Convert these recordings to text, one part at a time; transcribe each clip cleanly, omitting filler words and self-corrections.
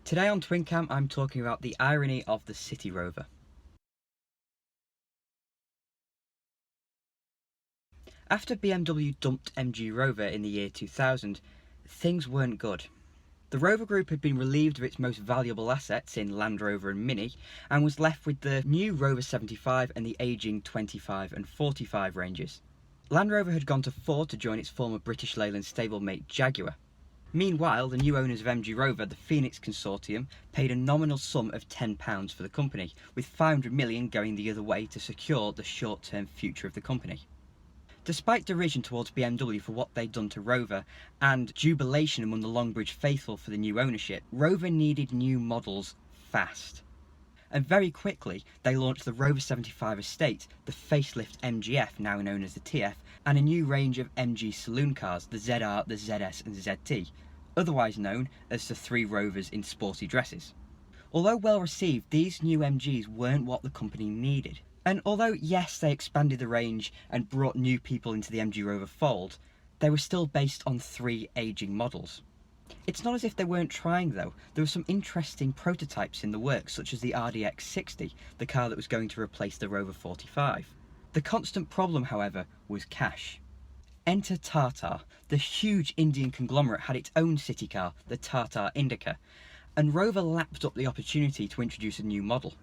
Today on TwinCam I'm talking about the irony of the CityRover. After BMW dumped MG Rover in the year 2000, things weren't good. The Rover Group had been relieved of its most valuable assets in Land Rover and Mini, and was left with the new Rover 75 and the ageing 25 and 45 ranges. Land Rover had gone to Ford to join its former British Leyland stablemate Jaguar. Meanwhile, the new owners of MG Rover, the Phoenix Consortium, paid a nominal sum of £10 for the company, with £500 million going the other way to secure the short-term future of the company. Despite derision towards BMW for what they'd done to Rover, and jubilation among the Longbridge faithful for the new ownership, Rover needed new models fast. And very quickly, they launched the Rover 75 Estate, the facelift MGF, now known as the TF, and a new range of MG saloon cars, the ZR, the ZS and the ZT, otherwise known as the three Rovers in sporty dresses. Although well received, these new MGs weren't what the company needed. And although yes, they expanded the range and brought new people into the MG Rover fold, they were still based on three ageing models. It's not as if they weren't trying though. There were some interesting prototypes in the works, such as the RDX60, the car that was going to replace the Rover 45. The constant problem, however, was cash. Enter Tata. The huge Indian conglomerate had its own city car, the Tata Indica, and Rover lapped up the opportunity to introduce a new model.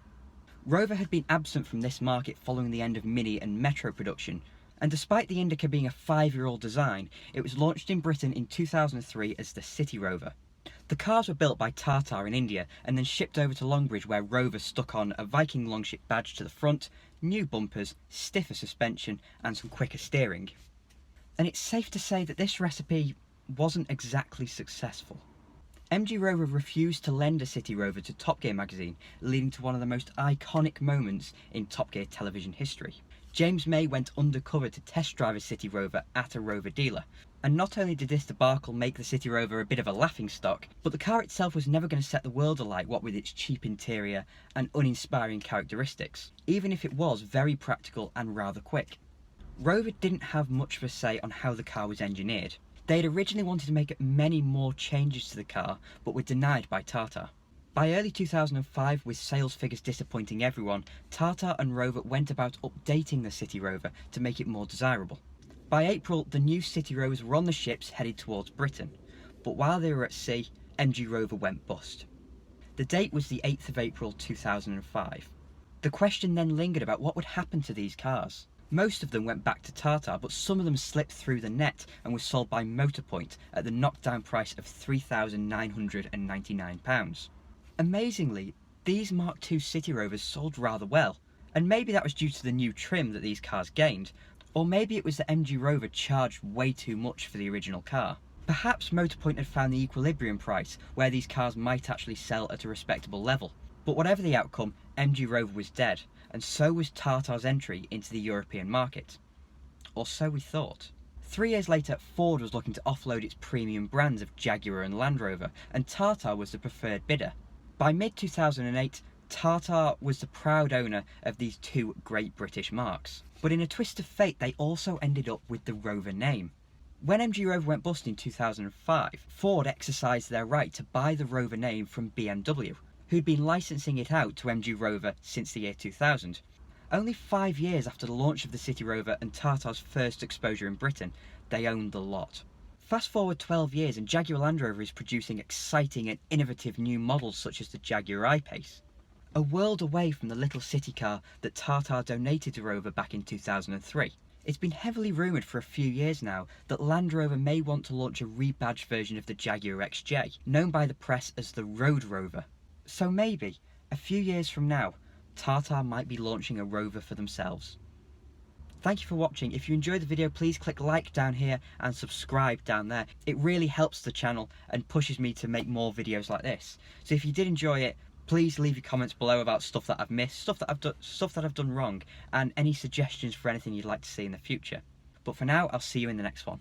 Rover had been absent from this market following the end of Mini and Metro production, and despite the Indica being a 5-year-old design, it was launched in Britain in 2003 as the CityRover. The cars were built by Tata in India and then shipped over to Longbridge, where Rover stuck on a Viking Longship badge to the front, new bumpers, stiffer suspension and some quicker steering. And it's safe to say that this recipe wasn't exactly successful. MG Rover refused to lend a CityRover to Top Gear magazine, leading to one of the most iconic moments in Top Gear television history. James May went undercover to test drive a CityRover at a Rover dealer, and not only did this debacle make the CityRover a bit of a laughingstock, but the car itself was never going to set the world alight, what with its cheap interior and uninspiring characteristics, even if it was very practical and rather quick. Rover didn't have much of a say on how the car was engineered. They'd originally wanted to make many more changes to the car, but were denied by Tata. By early 2005, with sales figures disappointing everyone, Tata and Rover went about updating the CityRover to make it more desirable. By April, the new CityRovers were on the ships headed towards Britain, but while they were at sea, MG Rover went bust. The date was the 8th of April 2005. The question then lingered about what would happen to these cars. Most of them went back to Tata, but some of them slipped through the net and were sold by Motorpoint at the knockdown price of £3,999. Amazingly, these Mark II CityRovers sold rather well, and maybe that was due to the new trim that these cars gained, or maybe it was that MG Rover charged way too much for the original car. Perhaps Motorpoint had found the equilibrium price, where these cars might actually sell at a respectable level. But whatever the outcome, MG Rover was dead, and so was Tata's entry into the European market. Or so we thought. 3 years later, Ford was looking to offload its premium brands of Jaguar and Land Rover, and Tata was the preferred bidder. By mid-2008, Tata was the proud owner of these two great British marques. But in a twist of fate, they also ended up with the Rover name. When MG Rover went bust in 2005, Ford exercised their right to buy the Rover name from BMW, who'd been licensing it out to MG Rover since the year 2000. Only 5 years after the launch of the CityRover and Tata's first exposure in Britain, they owned the lot. Fast forward 12 years and Jaguar Land Rover is producing exciting and innovative new models such as the Jaguar I-Pace. A world away from the little city car that Tata donated to Rover back in 2003. It's been heavily rumoured for a few years now that Land Rover may want to launch a rebadged version of the Jaguar XJ, known by the press as the Road Rover. So maybe, a few years from now, Tata might be launching a Rover for themselves. Thank you for watching. If you enjoyed the video, please click like down here and subscribe down there. It really helps the channel and pushes me to make more videos like this. So if you did enjoy it, please leave your comments below about stuff that I've missed, stuff that I've done wrong, and any suggestions for anything you'd like to see in the future. But for now, I'll see you in the next one.